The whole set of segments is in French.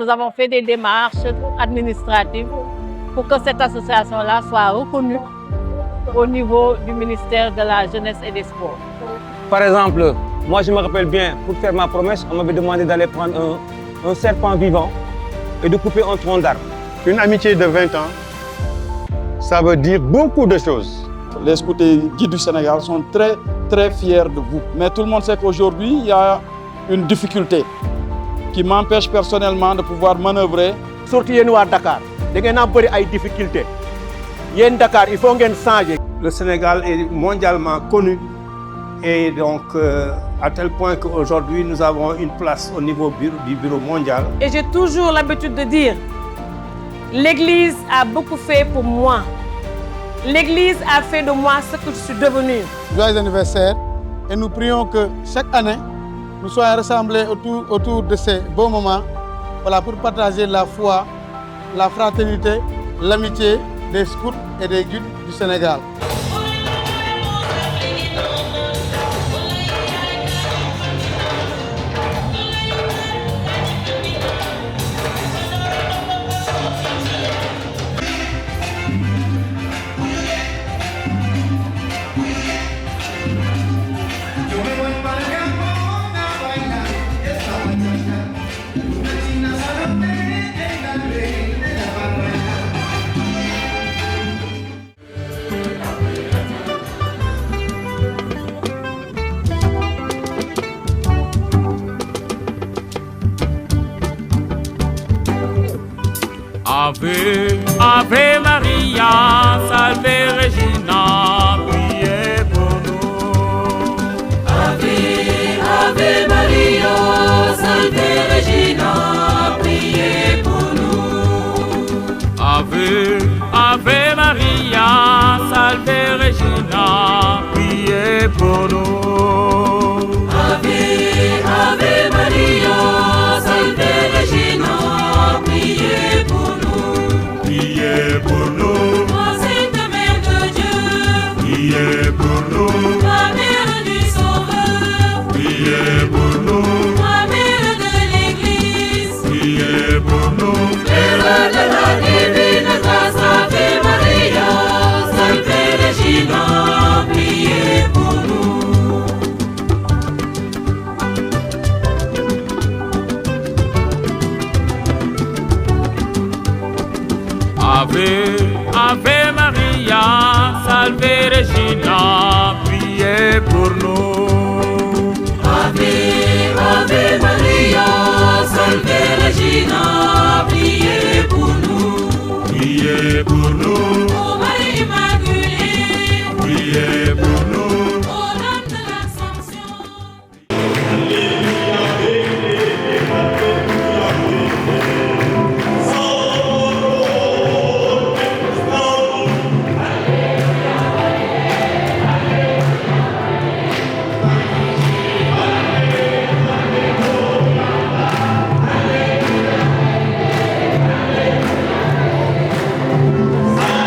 nous avons fait des démarches administratives pour que cette association-là soit reconnue au niveau du ministère de la Jeunesse et des Sports. Par exemple, moi je me rappelle bien, pour faire ma promesse, on m'avait demandé d'aller prendre un serpent vivant et de couper un tronc d'arbre. Une amitié de 20 ans, ça veut dire beaucoup de choses. Les scouts et guides du Sénégal sont très, très fiers de vous. Mais tout le monde sait qu'aujourd'hui, il y a une difficulté qui m'empêche personnellement de pouvoir manœuvrer. Surtout nous à Dakar, nous avons des difficultés. Dakar, il faut changer. Le Sénégal est mondialement connu et donc à tel point qu'aujourd'hui nous avons une place au niveau du bureau mondial. Et j'ai toujours l'habitude de dire, l'Église a beaucoup fait pour moi. L'Église a fait de moi ce que je suis devenue. Joyeux anniversaire et nous prions que chaque année, nous soyons rassemblés autour de ces beaux moments, voilà, pour partager la foi, la fraternité, l'amitié des scouts et des guides du Sénégal. Ave, Ave Maria, salve Regina, priez pour nous. Ave, Ave Maria, salve Regina, priez pour nous. Ave, Ave Maria, salve Regina, priez pour nous. Ave, Ave Maria, salve Regina, priez pour nous. Priez pour nous. Ô Sainte Mère de Dieu, Priez pour nous. la Mère du Sauveur, Priez pour nous. la Mère de l'Église, Priez pour nous. Mère de la divine grâce, Ave Maria, salve Regina, priez pour nous. Ave, Ave Maria, salve Regina, priez pour nous. Ave, Ave Maria, salve Regina, priez pour nous. Priez pour nous. Ô Marie Immaculée, Priez pour nous. ô Dame de l'Assomption. Ave,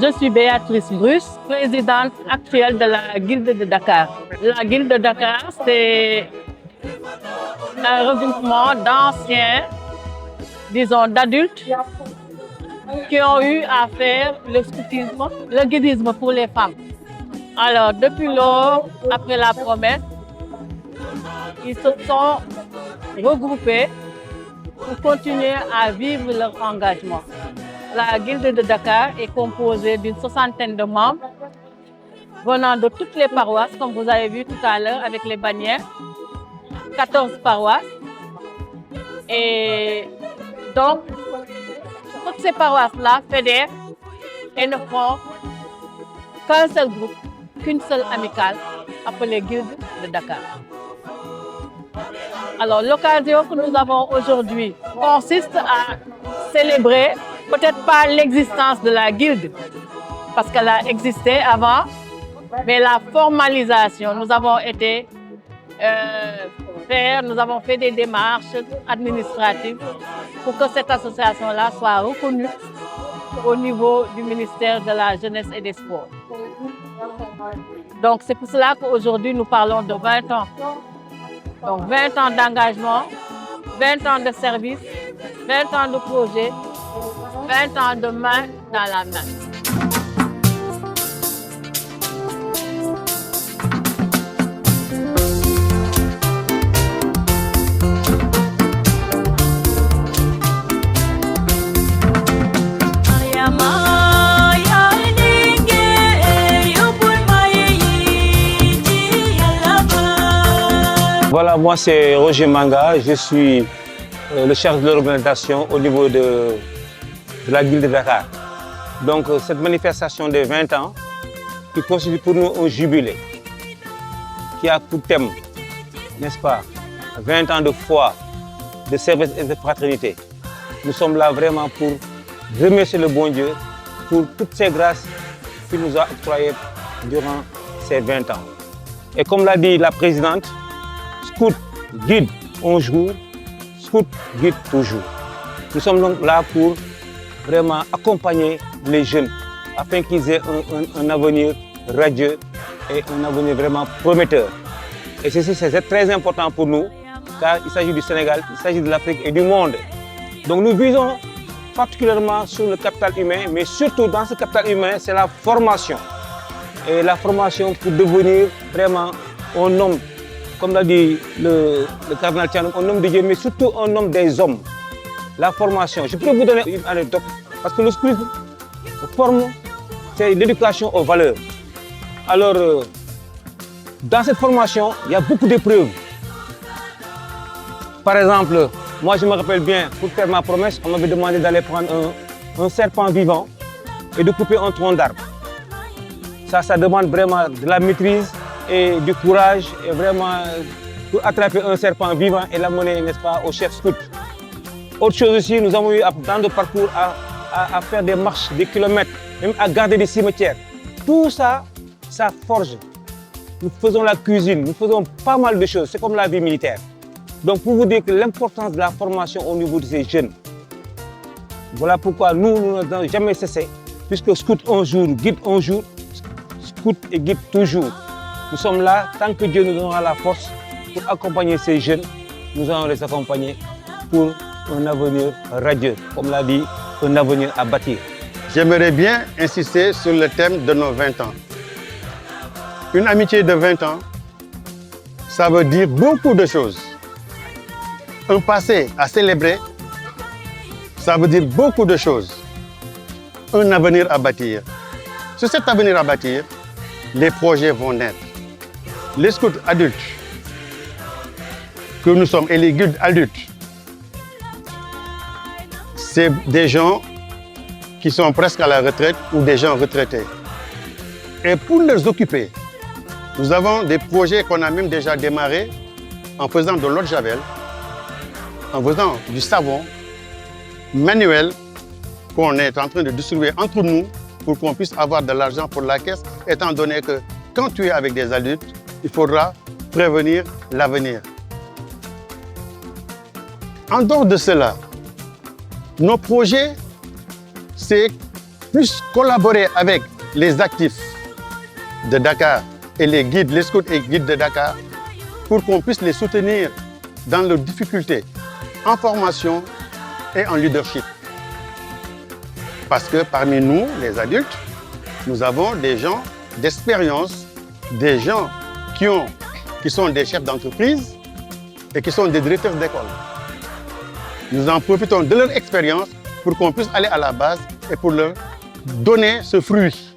je suis Béatrice Bruce, présidente actuelle de la Guilde de Dakar. La Guilde de Dakar, c'est un regroupement d'anciens, disons d'adultes, qui ont eu à faire le scoutisme, le guidisme pour les femmes. Alors, depuis lors, après la promesse, ils se sont regroupés pour continuer à vivre leur engagement. La Guilde de Dakar est composée d'une 60aine de membres venant de toutes les paroisses, comme vous avez vu tout à l'heure avec les bannières, 14 paroisses. Et donc, toutes ces paroisses-là fédèrent et ne font qu'un seul groupe, qu'une seule amicale, appelée Guilde de Dakar. Alors, l'occasion que nous avons aujourd'hui consiste à célébrer, peut-être pas l'existence de la Guilde, parce qu'elle a existé avant, mais la formalisation. Nous avons été nous avons fait des démarches administratives pour que cette association-là soit reconnue au niveau du ministère de la Jeunesse et des Sports. Donc c'est pour cela qu'aujourd'hui nous parlons de 20 ans. Donc 20 ans d'engagement, 20 ans de service, 20 ans de projet, 20 ans de main dans la main. Voilà, moi c'est Roger Manga, je suis le chef de l'organisation au niveau de la Guilde de Dakar. Donc cette manifestation des 20 ans qui constitue pour nous un jubilé, qui a pour thème, n'est-ce pas, 20 ans de foi, de service et de fraternité. Nous sommes là vraiment pour remercier le bon Dieu pour toutes ces grâces qu'il nous a octroyées durant ces 20 ans. Et comme l'a dit la présidente, Scout guide un jour, Scout guide toujours. Nous sommes donc là pour vraiment accompagner les jeunes afin qu'ils aient un avenir radieux et un avenir vraiment prometteur. Et ceci, c'est très important pour nous car il s'agit du Sénégal, il s'agit de l'Afrique et du monde. Donc nous visons particulièrement sur le capital humain, mais surtout dans ce capital humain, c'est la formation. Et la formation pour devenir vraiment un homme, comme l'a dit le cardinal Thiandoum, un homme de Dieu, mais surtout un homme des hommes. La formation, je peux vous donner une anecdote, parce que le scoutisme forme, c'est l'éducation aux valeurs. Alors, dans cette formation, il y a beaucoup d'épreuves. Par exemple, moi je me rappelle bien, pour faire ma promesse, on m'avait demandé d'aller prendre un serpent vivant et de couper un tronc d'arbre. Ça demande vraiment de la maîtrise et du courage, et vraiment pour attraper un serpent vivant et l'amener, n'est-ce pas, au chef scout. Autre chose aussi, nous avons eu dans le parcours à faire des marches, des kilomètres, même à garder des cimetières. Tout ça, ça forge. Nous faisons la cuisine, nous faisons pas mal de choses, c'est comme la vie militaire. Donc pour vous dire que l'importance de la formation au niveau de ces jeunes, voilà pourquoi nous n'avons jamais cessé, puisque scout un jour, guide un jour, scout et guide toujours. Nous sommes là, tant que Dieu nous donnera la force pour accompagner ces jeunes, nous allons les accompagner pour un avenir radieux, comme l'a dit, un avenir à bâtir. J'aimerais bien insister sur le thème de nos 20 ans. Une amitié de 20 ans, ça veut dire beaucoup de choses. Un passé à célébrer, ça veut dire beaucoup de choses. Un avenir à bâtir. Sur cet avenir à bâtir, les projets vont naître. Les scouts adultes que nous sommes et les guildes adultes, c'est des gens qui sont presque à la retraite ou des gens retraités. Et pour les occuper, nous avons des projets qu'on a même déjà démarrés en faisant de l'eau de javel, en faisant du savon manuel qu'on est en train de distribuer entre nous pour qu'on puisse avoir de l'argent pour la caisse, étant donné que quand tu es avec des adultes, il faudra prévenir l'avenir. En dehors de cela, nos projets, c'est puisse collaborer avec les actifs de Dakar et les guides, les scouts et guides de Dakar, pour qu'on puisse les soutenir dans leurs difficultés en formation et en leadership. Parce que parmi nous, les adultes, nous avons des gens d'expérience, des gens qui sont des chefs d'entreprise et qui sont des directeurs d'école. Nous en profitons de leur expérience pour qu'on puisse aller à la base et pour leur donner ce fruit.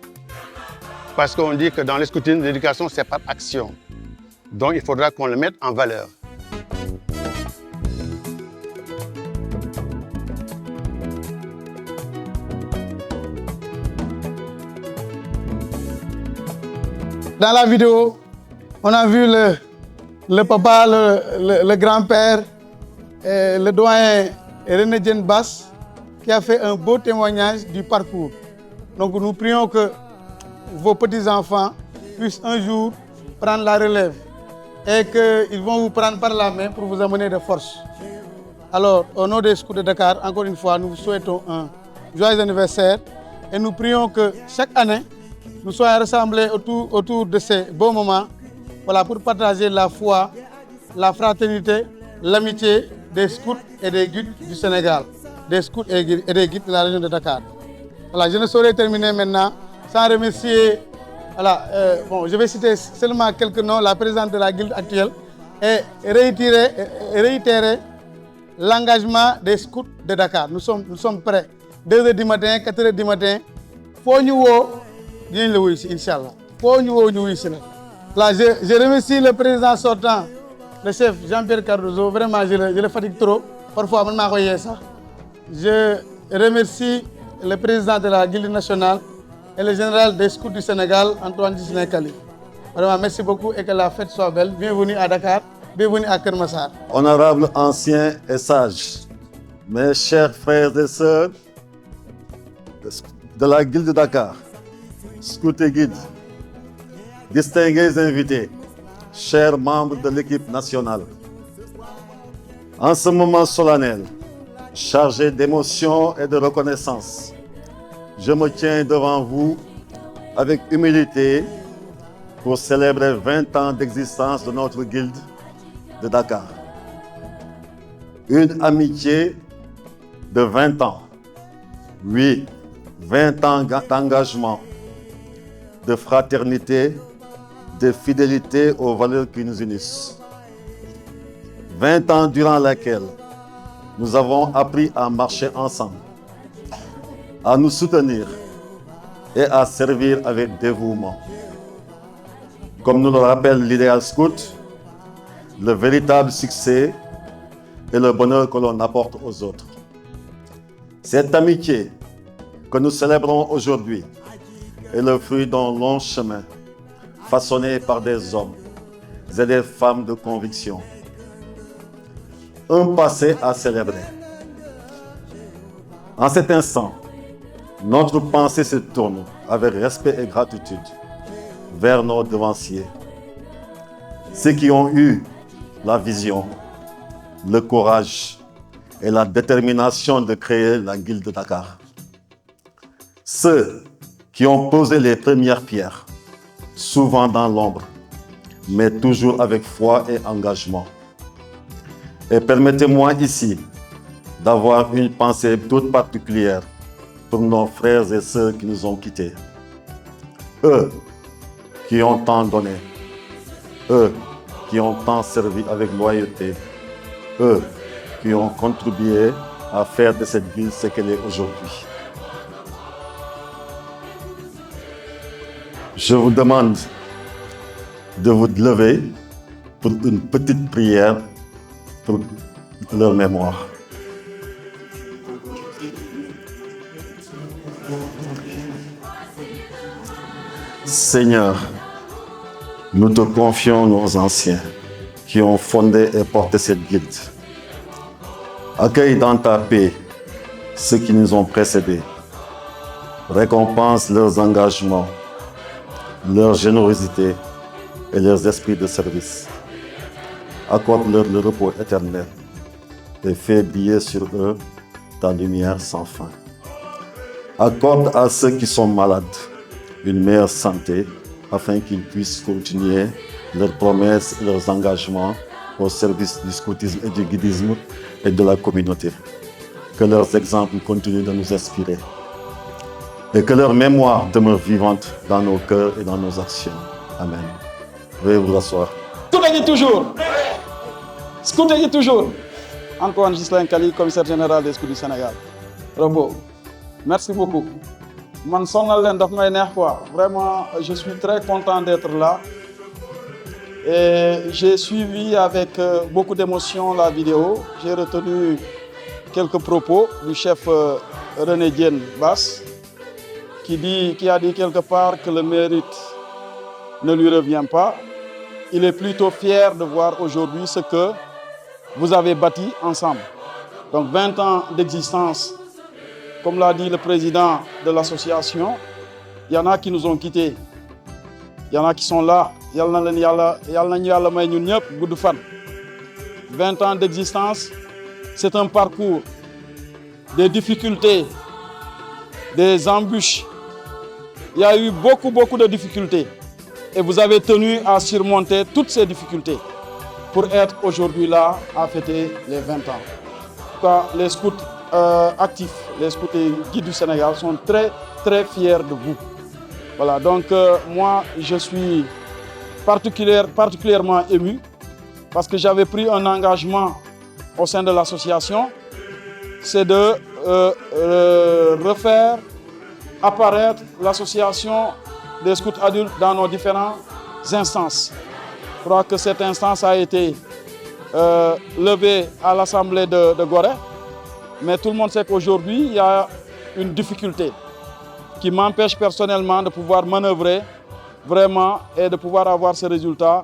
Parce qu'on dit que dans les scouting, l'éducation, c'est par action. Donc il faudra qu'on le mette en valeur. Dans la vidéo, on a vu le papa, le grand-père, le doyen René Diène Basse, qui a fait un beau témoignage du parcours. Donc nous prions que vos petits-enfants puissent un jour prendre la relève et qu'ils vont vous prendre par la main pour vous amener de force. Alors, au nom des scouts de Dakar, encore une fois, nous vous souhaitons un joyeux anniversaire et nous prions que chaque année, nous soyons rassemblés autour de ces beaux moments, voilà, pour partager la foi, la fraternité, l'amitié des scouts et des guides du Sénégal, des scouts et des guides de la région de Dakar. Voilà, je ne saurais terminer maintenant sans remercier, voilà, je vais citer seulement quelques noms, la présidente de la guilde actuelle, et réitérer l'engagement des scouts de Dakar. Nous sommes prêts. 2h du matin, 4h du matin, faut nous bien le oui, Inch'Allah. Faut nous oui, là, je remercie le président sortant, le chef Jean-Pierre Cardozo. Vraiment, je le fatigue trop. Parfois, je remercie le président de la Guilde nationale et le général des scouts du Sénégal, Antoine Disney Kali. Vraiment, merci beaucoup et que la fête soit belle. Bienvenue à Dakar, bienvenue à Kermassar. Honorables anciens et sages, mes chers frères et sœurs de la Guilde de Dakar, scouts et guides, distingués invités, chers membres de l'équipe nationale. En ce moment solennel, chargé d'émotion et de reconnaissance, je me tiens devant vous avec humilité pour célébrer 20 ans d'existence de notre guilde de Dakar. Une amitié de 20 ans. Oui, 20 ans d'engagement, de fraternité, de fidélité aux valeurs qui nous unissent. 20 ans durant lesquels nous avons appris à marcher ensemble, à nous soutenir et à servir avec dévouement. Comme nous le rappelle l'idéal scout, le véritable succès est le bonheur que l'on apporte aux autres. Cette amitié que nous célébrons aujourd'hui est le fruit d'un long chemin façonné par des hommes et des femmes de conviction. Un passé à célébrer. En cet instant, notre pensée se tourne avec respect et gratitude vers nos devanciers, ceux qui ont eu la vision, le courage et la détermination de créer la Guilde de Dakar. Ceux qui ont posé les premières pierres, souvent dans l'ombre, mais toujours avec foi et engagement. Et permettez-moi ici d'avoir une pensée toute particulière pour nos frères et sœurs qui nous ont quittés. Eux qui ont tant donné, eux qui ont tant servi avec loyauté, eux qui ont contribué à faire de cette ville ce qu'elle est aujourd'hui. Je vous demande de vous lever pour une petite prière pour leur mémoire. Seigneur, nous te confions nos anciens qui ont fondé et porté cette guilde. Accueille dans ta paix ceux qui nous ont précédés. Récompense leurs engagements, leur générosité et leurs esprits de service. Accorde-leur le repos éternel et fais briller sur eux ta lumière sans fin. accorde à ceux qui sont malades une meilleure santé afin qu'ils puissent continuer leurs promesses et leurs engagements au service du scoutisme et du guidisme et de la communauté. Que leurs exemples continuent de nous inspirer et que leur mémoire demeure vivante dans nos cœurs et dans nos actions. Amen. Veuillez vous asseoir. Scoutez toujours. Scoutez toujours. Antoine Ghislain Kali, commissaire général des Scouts du Sénégal. Bravo. Merci beaucoup. Man sonal len daf may neex quoi. Vraiment, je suis très content d'être là. Et j'ai suivi avec beaucoup d'émotion la vidéo. J'ai retenu quelques propos du chef René Diène Basse qui a dit quelque part que le mérite ne lui revient pas. Il est plutôt fier de voir aujourd'hui ce que vous avez bâti ensemble. Donc 20 ans d'existence, comme l'a dit le président de l'association, il y en a qui nous ont quittés. Il y en a qui sont là. 20 ans d'existence, c'est un parcours, des difficultés, des embûches. Il y a eu beaucoup de difficultés. Et vous avez tenu à surmonter toutes ces difficultés pour être aujourd'hui là à fêter les 20 ans. En tout cas, les scouts actifs, les scouts et guides du Sénégal sont très fiers de vous. Voilà, donc moi je suis particulièrement ému parce que j'avais pris un engagement au sein de l'association, c'est de refaire apparaître l'association des scouts adultes dans nos différentes instances. Je crois que cette instance a été levée à l'Assemblée de Gorée, mais tout le monde sait qu'aujourd'hui, il y a une difficulté qui m'empêche personnellement de pouvoir manœuvrer vraiment et de pouvoir avoir ce résultat,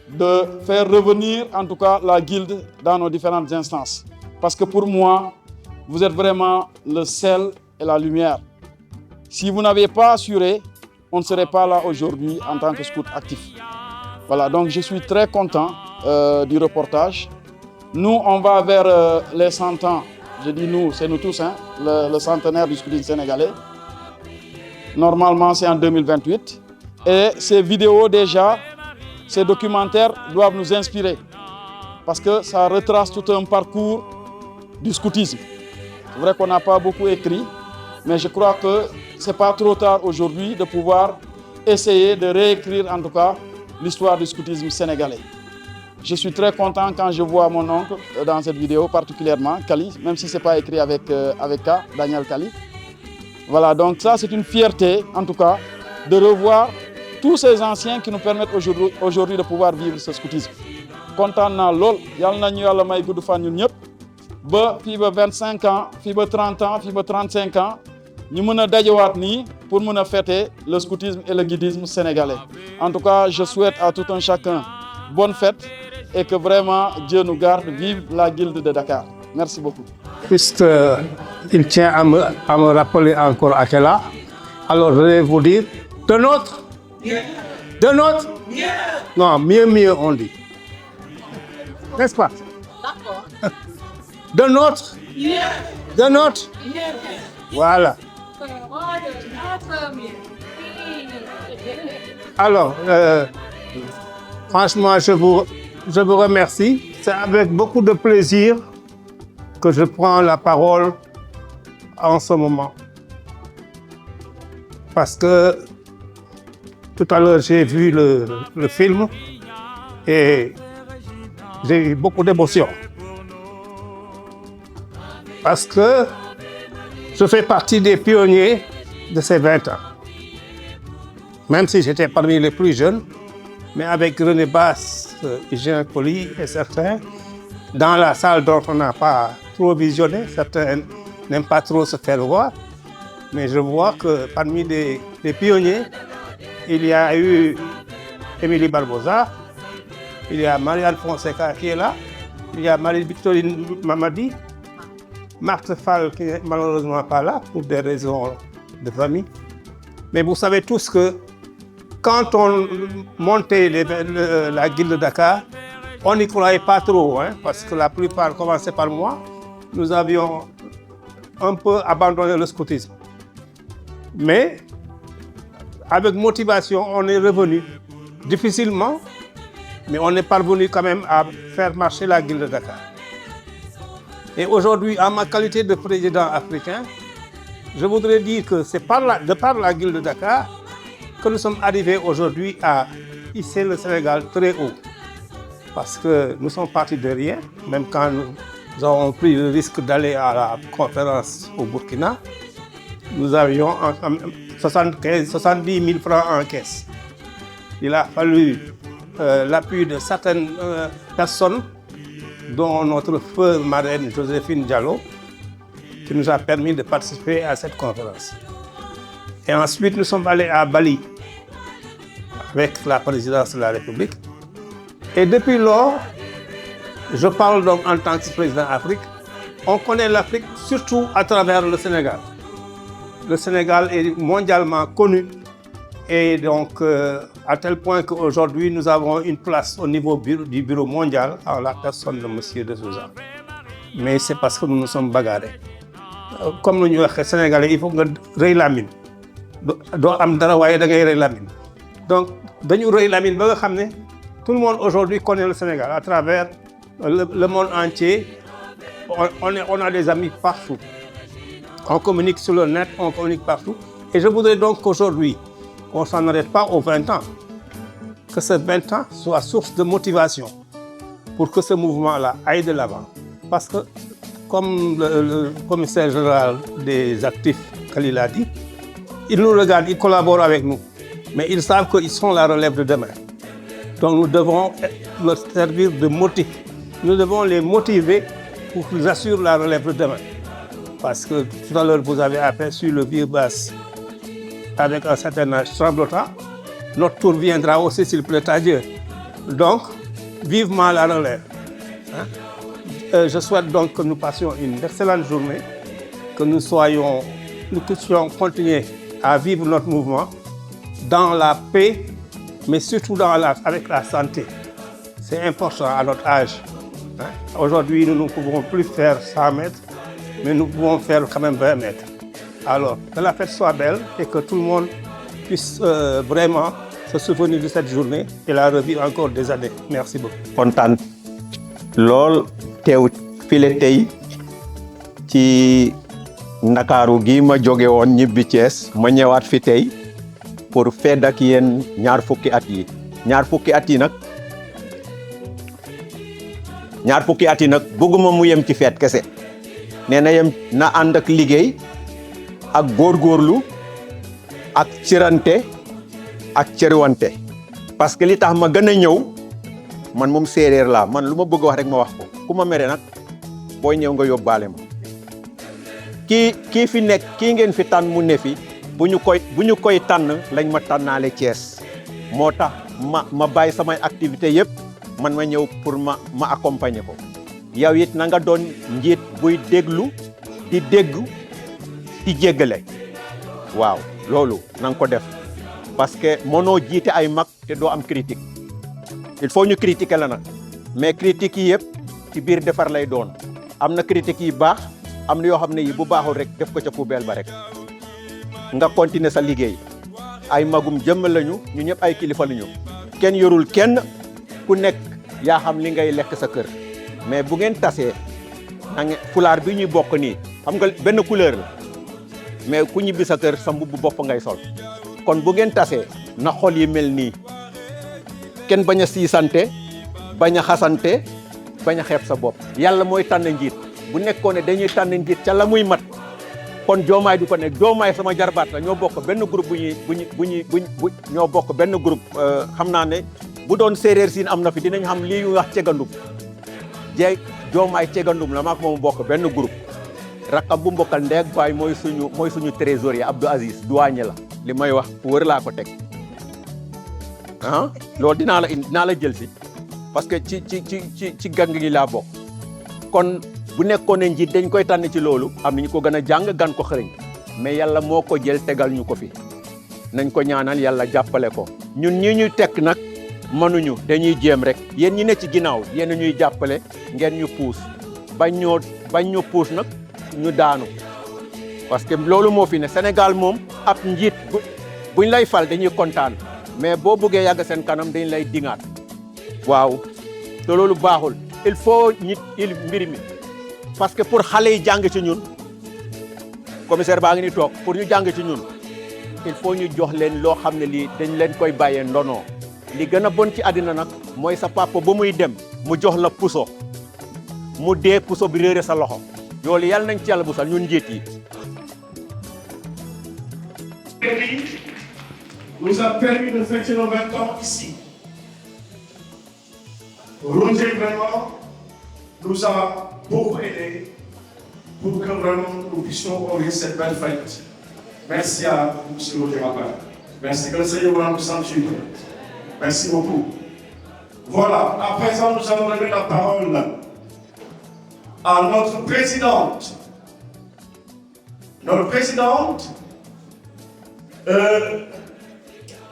de faire revenir en tout cas la guilde dans nos différentes instances. Parce que pour moi, vous êtes vraiment le sel et la lumière. Si vous n'aviez pas assuré, on ne serait pas là aujourd'hui en tant que scout actif. Voilà, donc je suis très content du reportage. Nous, on va vers les 100 ans. Je dis nous, c'est nous tous, hein, le centenaire du scoutisme sénégalais. Normalement, c'est en 2028. Et ces vidéos déjà, ces documentaires doivent nous inspirer. Parce que ça retrace tout un parcours du scoutisme. C'est vrai qu'on n'a pas beaucoup écrit, mais je crois que ce n'est pas trop tard aujourd'hui de pouvoir essayer de réécrire en tout cas l'histoire du scoutisme sénégalais. Je suis très content quand je vois mon oncle dans cette vidéo, particulièrement Kali, même si ce n'est pas écrit avec K, Daniel Kali. Voilà, donc ça c'est une fierté en tout cas de revoir tous ces anciens qui nous permettent aujourd'hui de pouvoir vivre ce scoutisme. Content na lol, yal nañu yalla may gudd fan ñun ñep ba fi ba 25 ans, fi ba 30 ans, fi ba 35 ans, ñu mëna dajewaat ni pour mëna fêter le scoutisme et le guidisme sénégalais. En tout cas, je souhaite à tout un chacun bonne fête et que vraiment Dieu nous garde, vive la guilde de Dakar. Merci beaucoup. Puisqu'il tient à me rappeler encore Akela, alors je vais vous dire de notre. De notre. Non, mieux on dit. N'est-ce pas? D'accord. De notre. De notre. Voilà. Alors, franchement, je vous remercie. C'est avec beaucoup de plaisir que je prends la parole en ce moment. Parce que tout à l'heure, j'ai vu le film et j'ai eu beaucoup d'émotions. Parce que je fais partie des pionniers de ces 20 ans. Même si j'étais parmi les plus jeunes, mais avec René Basse, Hygiène Colli et certains, dans la salle dont on n'a pas trop visionné, certains n'aiment pas trop se faire voir, mais je vois que parmi les pionniers, il y a eu Émilie Barbosa, il y a Marianne Fonseca qui est là, il y a Marie-Victorine Mamadi, Marthe Fall qui n'est malheureusement pas là pour des raisons de famille. Mais vous savez tous que quand on montait la guilde de Dakar, on n'y croyait pas trop, hein, parce que la plupart commençaient par moi. Nous avions un peu abandonné le scoutisme. Mais avec motivation, on est revenu difficilement, mais on est parvenu quand même à faire marcher la Guilde de Dakar. Et aujourd'hui, en ma qualité de président africain, je voudrais dire que c'est de par la Guilde de Dakar que nous sommes arrivés aujourd'hui à hisser le Sénégal très haut. Parce que nous sommes partis de rien, même quand nous avons pris le risque d'aller à la conférence au Burkina, nous avions 70 000 francs en caisse. Il a fallu l'appui de certaines personnes, dont notre feu marraine Joséphine Diallo, qui nous a permis de participer à cette conférence. Et ensuite, nous sommes allés à Bali avec la présidence de la République. Et depuis lors, je parle donc en tant que président d'Afrique, on connaît l'Afrique surtout à travers le Sénégal. Le Sénégal est mondialement connu et donc à tel point qu'aujourd'hui nous avons une place au niveau du bureau mondial en la personne de M. De Souza. Mais c'est parce que nous nous sommes bagarrés. Comme nous disons, Sénégalais, il faut que nous rey la mine. Donc, nous rey la mine. Tout le monde aujourd'hui connaît le Sénégal à travers le monde entier. On a des amis partout. On communique sur le net, on communique partout. Et je voudrais donc qu'aujourd'hui, on ne s'en arrête pas aux 20 ans. Que ces 20 ans soient source de motivation pour que ce mouvement-là aille de l'avant. Parce que, comme le commissaire général des actifs, Khalil a dit, ils nous regardent, ils collaborent avec nous. Mais ils savent qu'ils sont la relève de demain. Donc nous devons leur servir de motif. Nous devons les motiver pour qu'ils assurent la relève de demain. Parce que tout à l'heure, vous avez aperçu le vieux basse avec un certain âge tremblotant. Notre tour viendra aussi s'il plaît à Dieu. Donc, vivement la relève. Je souhaite donc que nous passions une excellente journée, que nous puissions continuer à vivre notre mouvement dans la paix, mais surtout avec la santé. C'est important à notre âge. Aujourd'hui, nous ne pouvons plus faire 100 mètres, mais nous pouvons faire quand même 20 mètres. Alors, que la fête soit belle et que tout le monde puisse vraiment se souvenir de cette journée et la revivre encore des années. Merci beaucoup. Kontaan lool teew file tey ci Ndakaaru gi ma jóge woon ñibbi Thiès ma ñëwaat fi tey pour feed ak yéen ñaar fukki at yi nag bëgguma mu yem ci feet kese nee na yem na ànd ak liggéey ak góorgóorlu ak cirante ak cëriwante parce que li tax ma gën a ñëw man moom séeréer laa man lu ma bëgg wax rek ma wax ko ku ma mere nag booy ñëw nga yóbbaale ma kii fi nekk kii ngeen fi tànn mu ne fi bu ñu koy tànn lañ ma tànnaale Thiès moo tax ma bàyyi samay activité yëpp man ma ñëw pour ma accompagner ko yow it na nga doon njiit buy déglu di dégg di jéggale waaw loolu na nga ko def parce que mënoo jiite ay mag te doo am critique il faut ñu critiquer la nag mais critique yi yëpp ci biir defar lay doon am na critique yi baax am na yoo xam ne yi bu baaxul rek def ko ca poubelle ba rek nga continuer sa liggéey ay magum jëmm lañu ñu ñëpp ay kilifa lañu kenn yorul kenn ku nekk yaa xam li ngay lekk sa kër mais bu ngeen tasee na ngeen fulaar bi ñuy bokk nii xam nga benn couleur la mais ku ñibbi sa kër sa mbubb bopp ngay sol kon bu ngeen tasee na xol yi mel nii kenn bañ a siisante bañ a xasante bañ a xeeb sa bopp yàlla mooy tànn njiit bu nekkoon ne dañuy tànn njiit ca la muy mat kon Diomaye du ko nekk Diomaye sama jarbaat la ñoo bokk benn groupe bu ñoo bokk benn groupe xam naa ne bu doon séeréer siin am na fi dinañ xam lii wax cegandum Diomaye cegandum la maak moom bokk benn groupe rakam bu mbokkal ndeeg baay mooy suñu trésorier Abdou Aziz douanier la li may wax wër laa ko teg loolu dinaa la jël si parce que ci gang gi laa bokk kon bu nekkoon ne njiit dañ koy tànn ci loolu am nañu ko gën a jàng gan ko xëriñ mais yàlla moo ko jël tegal ñu ko fi nañ ko ñaanal yàlla jàppale ko ñun ñi ñuy tekk nag mënuñu dañuy jéem rek yéen ñi ne ci ginnaaw yéen ñuy jàppale ngeen ñu puus bañ ñu puus nag ñu daanu parce que loolu moo fi ne Sénégal moom ab njiit buñ lay fal dañuy kontaan mais boo buggee yàgg seen kanam dañ lay dingaat waaw te loolu baaxul il faut nit mbir mi parce que pour xale yi jàng ci ñun commissaire baa ngi ni toog pour ñu jàng ci ñun il faut ñu jox leen loo xam ne lii dañ leen koy bàyyee ndono li gën a bon ci àddina nag mooy sa papa ba muy dem mu jox la puso mu dee puso bi réere sa loxo loolu yàlla nañ ci yàlla busal ñun njiit yi. Nous a permis de fêter nos 20 ans ici. Roger vraiment nous a beaucoup aidé pour que vraiment nous puissions organiser cette belle fête. Merci à M. Roger Manga. Merci que le Seigneur vous sanctifie. Merci beaucoup. Voilà, à présent nous allons donner la parole à notre présidente. Notre présidente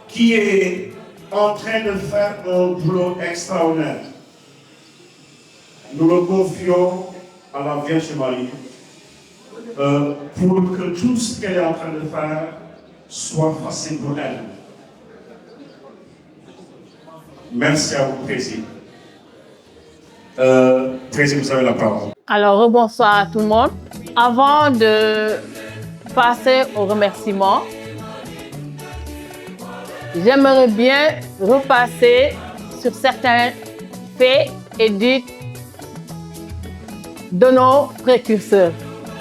qui est en train de faire un boulot extraordinaire. Nous le confions à la Vierge Marie pour que tout ce qu'elle est en train de faire soit facile pour elle. Merci à vous, Président. Président, vous avez la parole. Alors, bonsoir à tout le monde. Avant de passer aux remerciements, j'aimerais bien repasser sur certains faits et dits de nos précurseurs.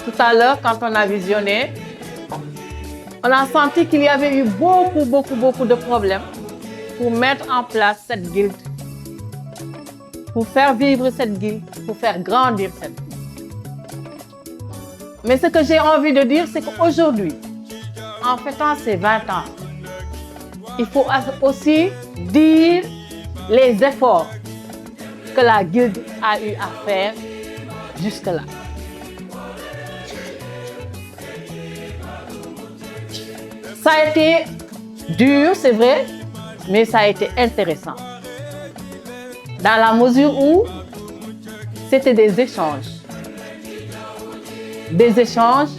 Tout à l'heure, quand on a visionné, on a senti qu'il y avait eu beaucoup de problèmes pour mettre en place cette guilde, pour faire vivre cette guilde, pour faire grandir cette guilde. Mais ce que j'ai envie de dire, c'est qu'aujourd'hui, en fêtant ces 20 ans, il faut aussi dire les efforts que la guilde a eu à faire jusque-là. Ça a été dur, c'est vrai, mais ça a été intéressant. Dans la mesure où c'était des échanges. Des échanges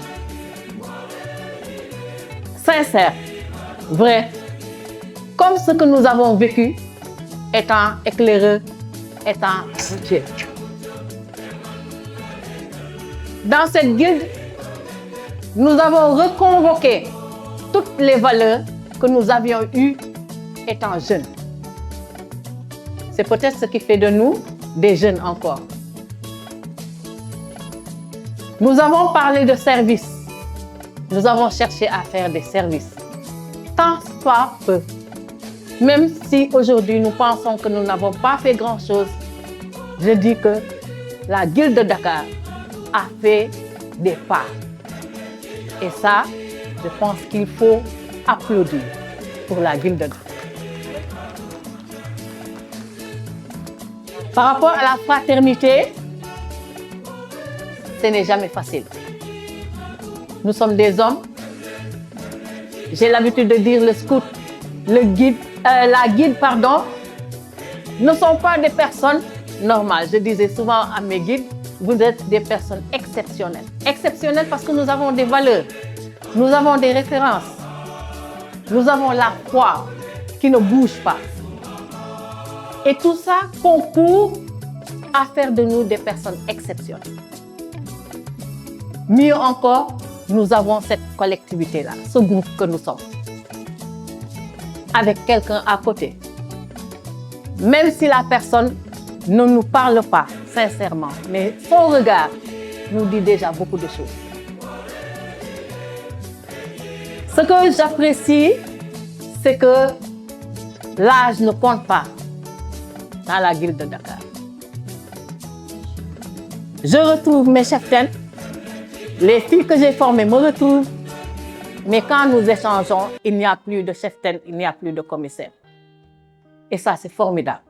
sincères, vrais, comme ce que nous avons vécu étant éclaireux, étant routiers. Dans cette guilde, nous avons reconvoqué toutes les valeurs que nous avions eues étant jeunes. C'est peut-être ce qui fait de nous des jeunes encore. Nous avons parlé de services. Nous avons cherché à faire des services. Tant soit peu. Même si aujourd'hui nous pensons que nous n'avons pas fait grand-chose, je dis que la guilde de Dakar a fait des pas. Et ça, je pense qu'il faut applaudir pour la guilde de Dakar. Par rapport à la fraternité, ce n'est jamais facile. Nous sommes des hommes. J'ai l'habitude de dire le scout, la guide, ne sont pas des personnes normales. Je disais souvent à mes guides, vous êtes des personnes exceptionnelles. Exceptionnelles parce que nous avons des valeurs, nous avons des références, nous avons la foi qui ne bouge pas. Et tout ça concourt à faire de nous des personnes exceptionnelles. Mieux encore, nous avons cette collectivité-là, ce groupe que nous sommes, avec quelqu'un à côté. Même si la personne ne nous parle pas sincèrement, mais son regard nous dit déjà beaucoup de choses. Ce que j'apprécie, c'est que l'âge ne compte pas dans la guilde de Dakar. Je retrouve mes cheftaines, les filles que j'ai formées me retrouvent, mais quand nous échangeons, il n'y a plus de cheftaine, il n'y a plus de commissaire. Et ça, c'est formidable.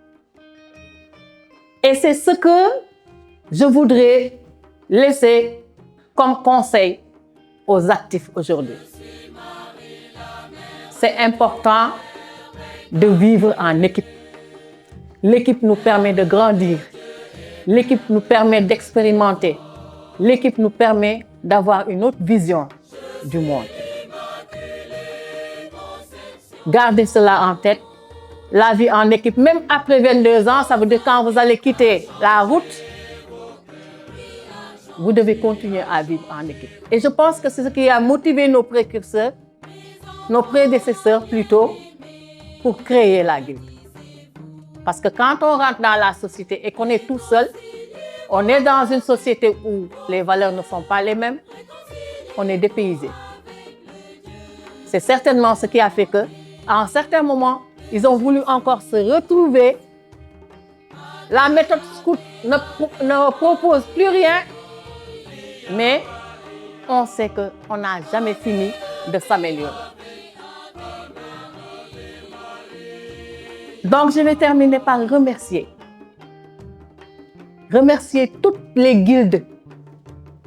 Et c'est ce que je voudrais laisser comme conseil aux actifs aujourd'hui. C'est important de vivre en équipe. L'équipe nous permet de grandir. L'équipe nous permet d'expérimenter. L'équipe nous permet d'avoir une autre vision du monde. Gardez cela en tête. La vie en équipe, même après 22 ans, ça veut dire quand vous allez quitter la route, vous devez continuer à vivre en équipe. Et je pense que c'est ce qui a motivé nos précurseurs, nos prédécesseurs plutôt, pour créer la guilde. Parce que quand on rentre dans la société et qu'on est tout seul, on est dans une société où les valeurs ne sont pas les mêmes, on est dépaysé. C'est certainement ce qui a fait que, à un certain moment, ils ont voulu encore se retrouver. La méthode scout ne propose plus rien, mais on sait qu'on n'a jamais fini de s'améliorer. Donc, je vais terminer par remercier toutes les guildes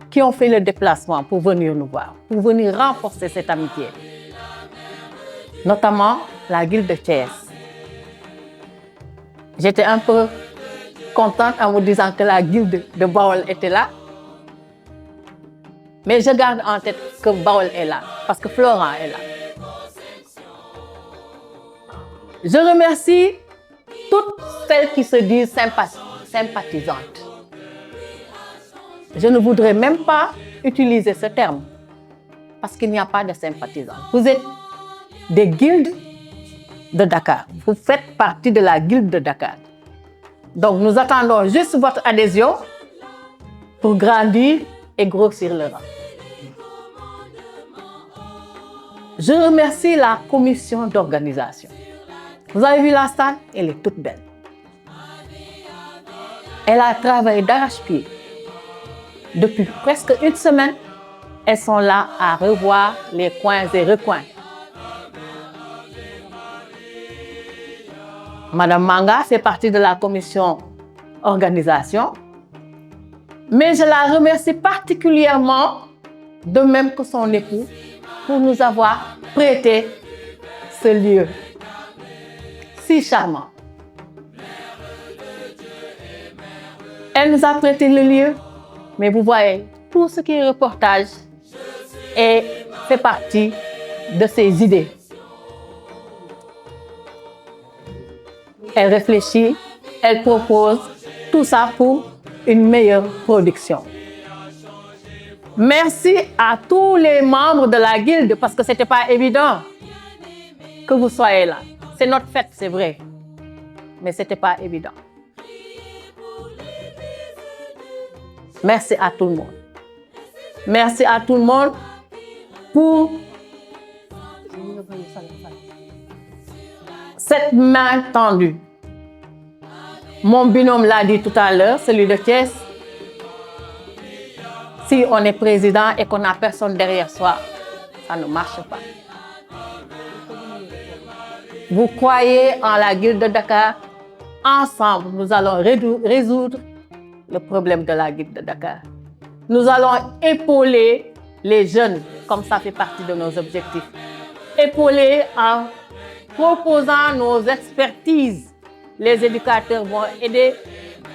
qui ont fait le déplacement pour venir nous voir, pour venir renforcer cette amitié. Notamment la guilde de Thiès. J'étais un peu contente en vous disant que la guilde de Baol était là. Mais je garde en tête que Baol est là, parce que Florent est là. Je remercie toutes celles qui se disent sympathisantes. Je ne voudrais même pas utiliser ce terme, parce qu'il n'y a pas de sympathisants. Vous êtes des guildes de Dakar. Vous faites partie de la guilde de Dakar. Donc nous attendons juste votre adhésion pour grandir et grossir le rang. Je remercie la commission d'organisation. Vous avez vu la salle? Elle est toute belle. Elle a travaillé d'arrache-pied. Depuis presque une semaine, elles sont là à revoir les coins et recoins. Madame Manga fait partie de la commission organisation, mais je la remercie particulièrement, de même que son époux, pour nous avoir prêté ce lieu si charmant. Elle nous a prêté le lieu, mais vous voyez, tout ce qui est reportage fait partie de ses idées. Elle réfléchit, elle propose tout ça pour une meilleure production. Merci à tous les membres de la guilde parce que ce n'était pas évident que vous soyez là. C'est notre fête, c'est vrai, mais ce n'était pas évident. Merci à tout le monde. Merci à tout le monde pour cette main tendue. Mon binôme l'a dit tout à l'heure, celui de Thiès. Si on est président et qu'on n'a personne derrière soi, ça ne marche pas. Vous croyez en la guilde de Dakar? Ensemble, nous allons résoudre le problème de la guilde de Dakar. Nous allons épauler les jeunes, comme ça fait partie de nos objectifs. Épauler en proposant nos expertises. Les éducateurs vont aider,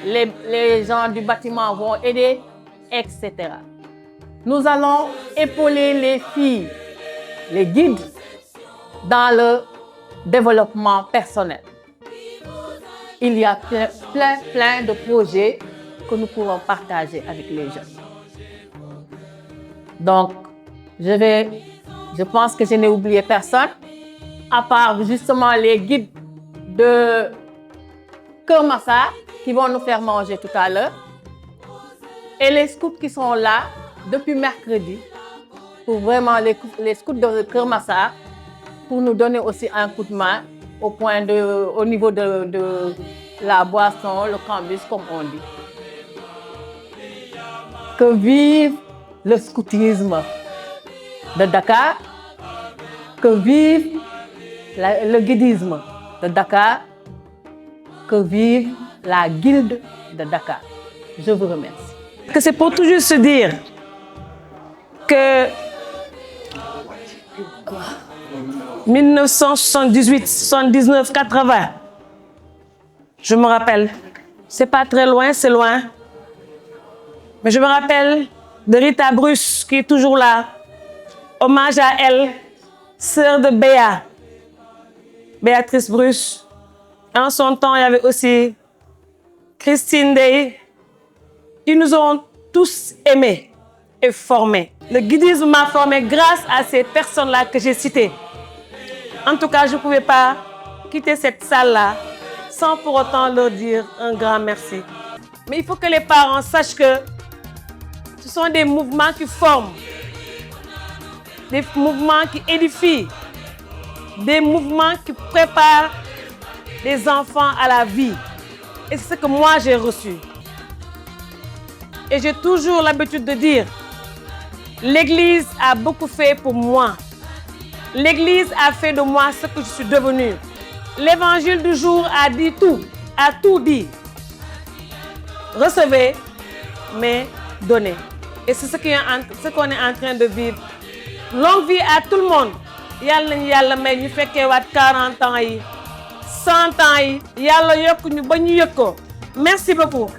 les gens du bâtiment vont aider, etc. Nous allons épauler les filles, les guides, dans le développement personnel. Il y a plein de projets que nous pourrons partager avec les jeunes. Donc, je pense que je n'ai oublié personne, à part justement les guides de Kermassa qui vont nous faire manger tout à l'heure, et les scouts qui sont là depuis mercredi, pour vraiment les scouts de Kermassa, pour nous donner aussi un coup de main au niveau de la boisson, le cambus, comme on dit. Que vive le scoutisme de Dakar, que vive le guidisme de Dakar, que vive la guilde de Dakar. Je vous remercie. Que c'est pour toujours se dire que 1978, 79, 80, je me rappelle, c'est pas très loin, c'est loin, mais je me rappelle de Rita Bruce qui est toujours là. Hommage à elle, sœur de Béa. Béatrice Bruce. En son temps, il y avait aussi Christine Dey, qui nous ont tous aimés et formés. Le guidisme m'a formé grâce à ces personnes-là que j'ai citées. En tout cas, je ne pouvais pas quitter cette salle-là sans pour autant leur dire un grand merci. Mais il faut que les parents sachent que ce sont des mouvements qui forment, des mouvements qui édifient, des mouvements qui préparent les enfants à la vie. Et c'est ce que moi j'ai reçu. Et j'ai toujours l'habitude de dire, l'Église a beaucoup fait pour moi. L'Église a fait de moi ce que je suis devenue. L'évangile du jour a dit tout, a tout dit. Recevez, mais donnez. Et c'est ce qu'on est en train de vivre. Longue vie à tout le monde. Yalla nañu Yalla may ñu fekkee waat 40 ans yi 100 ans yi Yalla yokk ñu ba ñu yëg ko. Merci beaucoup.